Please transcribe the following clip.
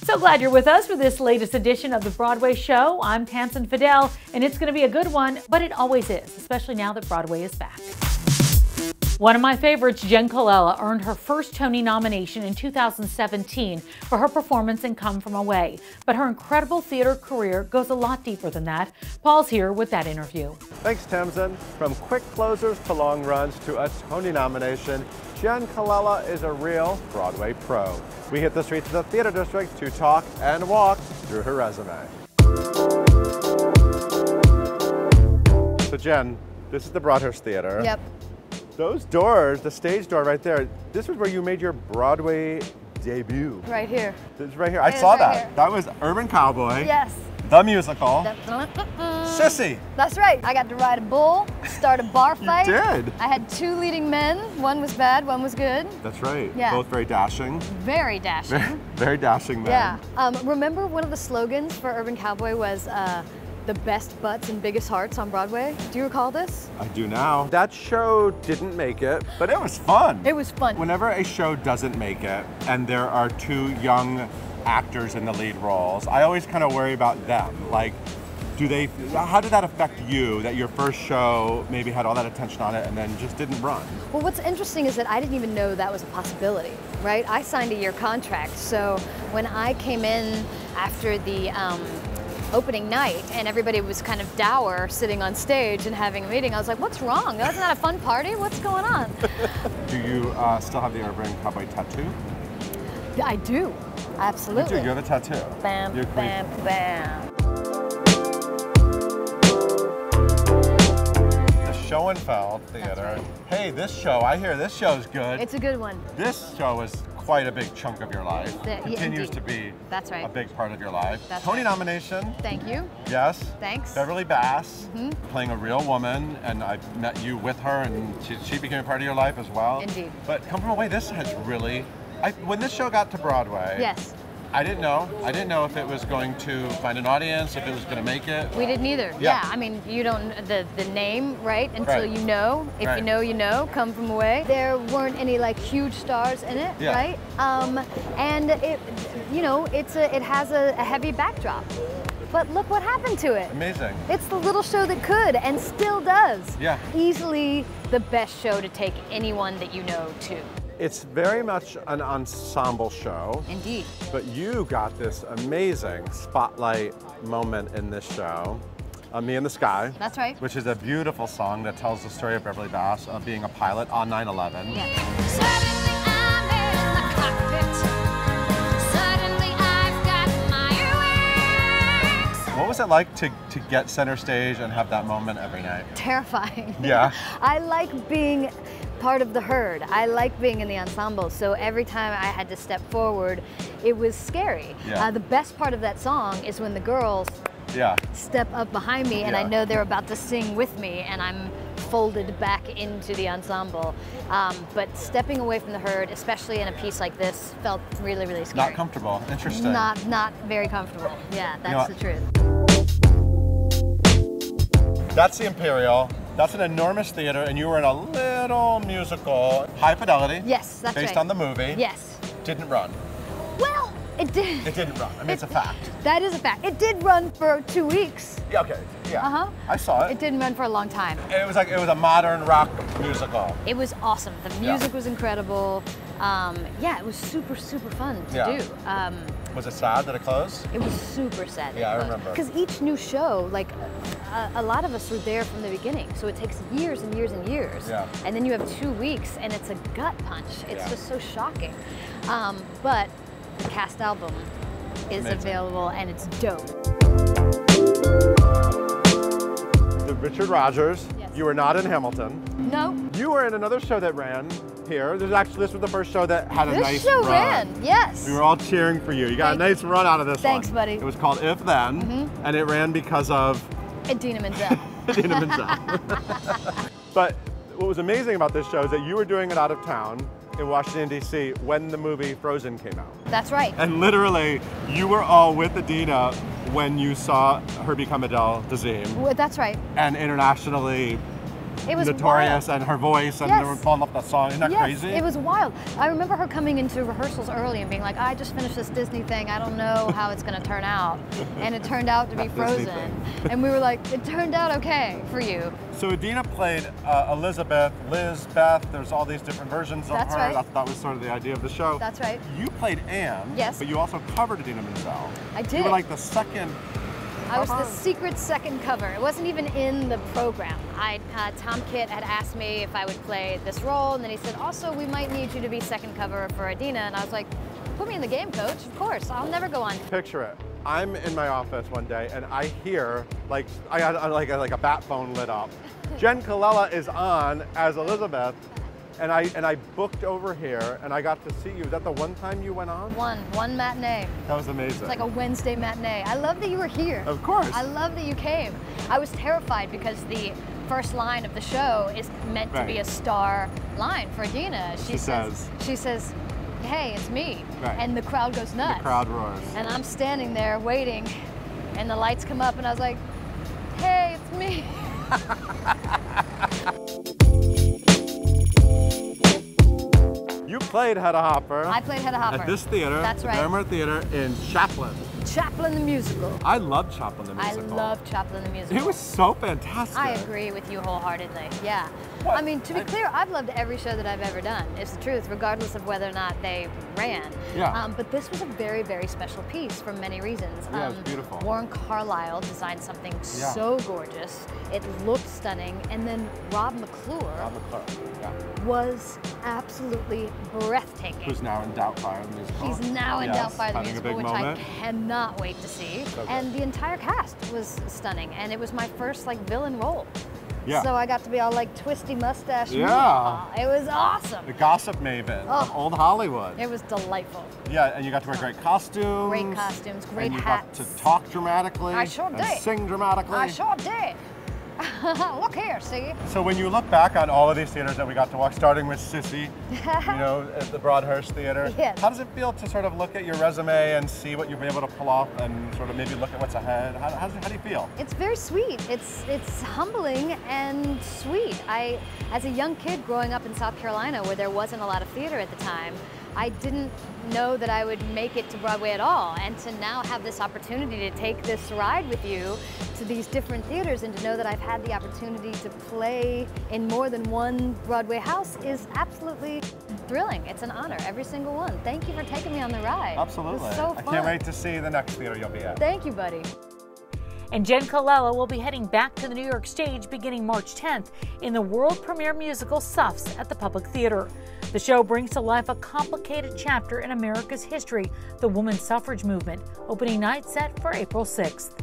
So glad you're with us for this latest edition of the Broadway show. I'm Tamsin Fidel, and it's going to be a good one, but it always is, especially now that Broadway is back. One of my favorites, Jenn Colella, earned her first Tony nomination in 2017 for her performance in Come From Away. But her incredible theater career goes a lot deeper than that. Paul's here with that interview. Thanks, Tamsin. From quick closers to long runs to a Tony nomination, Jenn Colella is a real Broadway pro. We hit the streets of the theater district to talk and walk through her resume. So Jenn, this is the Broadhurst Theater. Yep. Those doors, the stage door right there, this was where you made your Broadway debut. Right here. This is right here. I saw right that. here. That was Urban Cowboy. Yes. The musical. Sissy. That's right. I got to ride a bull, start a bar fight. You did. I had two leading men. One was bad, one was good. That's right. Yeah. Both very dashing. Very dashing. Very dashing men. Yeah. Remember one of the slogans for Urban Cowboy was the best butts and biggest hearts on Broadway? Do you recall this? I do now. That show didn't make it, but it was fun. It was fun. Whenever a show doesn't make it and there are two young actors in the lead roles, I always kind of worry about them. Like, how did that affect you, that your first show maybe had all that attention on it and then just didn't run? Well, what's interesting is that I didn't even know that was a possibility, right? I signed a year contract, so when I came in after the opening night and everybody was kind of dour sitting on stage and having a meeting, I was like, what's wrong? Wasn't that a fun party? What's going on? Do you still have the Urban Cowboy tattoo? I do, absolutely. You do, you have a tattoo. Bam, bam, bam. The Schoenfeld Theater. Right. Hey, this show, I hear this show's good. It's a good one. This show is quite a big chunk of your life. Continues indeed. to be That's right. a big part of your life. That's Tony right. nomination. Thank you. Yes. Thanks. Beverly Bass, playing a real woman, and I met you with her, and she became a part of your life as well. Indeed. But Come From Away, this has really, when this show got to Broadway, Yes. I didn't know. I didn't know if it was going to find an audience, if it was going to make it. We didn't either. Yeah. I mean, you don't, the name, right, until Right. you know. If Right. you know, you know, Come From Away. There weren't any like huge stars in it, Yeah. right? And it, you know, it has a heavy backdrop. But look what happened to it. Amazing. It's the little show that could and still does. Yeah. Easily the best show to take anyone that you know to. It's very much an ensemble show. Indeed. But you got this amazing spotlight moment in this show, Me in the Sky. That's right. Which is a beautiful song that tells the story of Beverly Bass of being a pilot on 9/11. Yeah. Suddenly I'm in the cockpit. Suddenly I've got my wings. What was it like to get center stage and have that moment every night? Terrifying. Yeah. I like being part of the herd. I like being in the ensemble, so every time I had to step forward, it was scary. Yeah. The best part of that song is when the girls Yeah. step up behind me and I Yeah. know they're about to sing with me and I'm folded back into the ensemble. But stepping away from the herd, especially in a piece like this, felt really, really scary. Not comfortable. Interesting. Not very comfortable. Yeah, that's the truth. That's the Imperial. That's an enormous theater, and you were in a little musical, High Fidelity. Yes, that's based right. on the movie. Yes. Didn't run. Well, it did. It didn't run. I mean, it's a fact. That is a fact. It did run for 2 weeks. Yeah. Okay. Yeah. Uh-huh. I saw it. It didn't run for a long time. It was a modern rock musical. It was awesome. The music Yeah. was incredible. Yeah, it was super, super fun to Yeah. do. Was it sad that it closed? It was super sad. Yeah, I remember. Because each new show, like, a lot of us were there from the beginning, so it takes years and years and years. Yeah. And then you have 2 weeks, and it's a gut punch. It's Yeah. just so shocking. But the cast album is Amazing. available, and it's dope. The Richard Rogers. Yes. You were not in Hamilton. No, You were in another show that ran here. This was the first show that had a this nice show run. ran, yes. We were all cheering for you. You got Thank a nice run out of this Thanks, one. buddy. It was called If Then, and it ran because of Idina Menzel. Idina Menzel. But what was amazing about this show is that you were doing it out of town in Washington, D.C. when the movie Frozen came out. That's right. And literally, you were all with Idina when you saw her become Adele Dazeem. Well, that's right. And internationally, It was notorious wild. and her voice and Yes. they were pulling up that song. Isn't that Yes, crazy? it was wild. I remember her coming into rehearsals early and being like, I just finished this Disney thing. I don't know how it's going to turn out. And it turned out to be That Disney Frozen. thing. And we were like, it turned out okay for you. So Idina played Elizabeth, Liz, Beth. There's all these different versions of That's her. right. That was sort of the idea of the show. That's right. You played Anne, Yes. but you also covered Idina Menzel. I You did. were like the second. I was the secret second cover. It wasn't even in the program. Tom Kitt had asked me if I would play this role, and then he said, also, we might need you to be second cover for Idina. And I was like, put me in the game, coach. Of course, I'll never go on. Picture it. I'm in my office one day and I hear, like, I got like a bat phone lit up. Jenn Colella is on as Elizabeth, and I booked over here and I got to see you. Is that the one time you went on? One matinee. That was amazing. It's like a Wednesday matinee. I love that you were here. Of course. I love that you came. I was terrified because the first line of the show is meant to be Right. a star line for Idina. She says, hey, it's me. Right. And the crowd goes nuts. the crowd roars. And I'm standing there waiting, and the lights come up, and I was like, hey, it's me. You played Hedda Hopper. I played Hedda Hopper. At this theater, That's right. Paramount Theater in Chaplin. Chaplin the musical. I love Chaplin the musical. I love Chaplin the musical. It was so fantastic. I agree with you wholeheartedly, yeah. What? I mean, to be clear, I've loved every show that I've ever done. It's the truth, regardless of whether or not they ran. Yeah. But this was a very, very special piece for many reasons. Yeah, it was beautiful. Warren Carlyle designed something so gorgeous. It looked stunning. And then Rob McClure Rob McClure, yeah. was absolutely breathtaking. Who's now in Doubtfire the musical. He's now in Yes, Doubtfire the having a musical, big which moment. I cannot wait to see. So good. And the entire cast was stunning, and it was my first like villain role. Yeah. So I got to be all like twisty mustache. Yeah. It was awesome. The gossip maven of Oh. old Hollywood. It was delightful. Yeah, and you got to wear great costumes. Great costumes, great and you hats. got to talk dramatically. I sure and did. sing dramatically. I sure did. Look here, see? So when you look back on all of these theaters that we got to walk, starting with Sissy, you know, at the Broadhurst Theater, Yes. how does it feel to sort of look at your resume and see what you've been able to pull off and sort of maybe look at what's ahead? How do you feel? It's very sweet. It's humbling and sweet. As a young kid growing up in South Carolina, where there wasn't a lot of theater at the time, I didn't know that I would make it to Broadway at all. And to now have this opportunity to take this ride with you to these different theaters and to know that I've had the opportunity to play in more than one Broadway house is absolutely thrilling. It's an honor, every single one. Thank you for taking me on the ride. Absolutely. It was so fun. I can't wait to see the next theater you'll be at. Thank you, buddy. And Jenn Colella will be heading back to the New York stage beginning March 10th in the world premiere musical Suffs at the Public Theater. The show brings to life a complicated chapter in America's history, the women's suffrage movement. Opening night set for April 6th.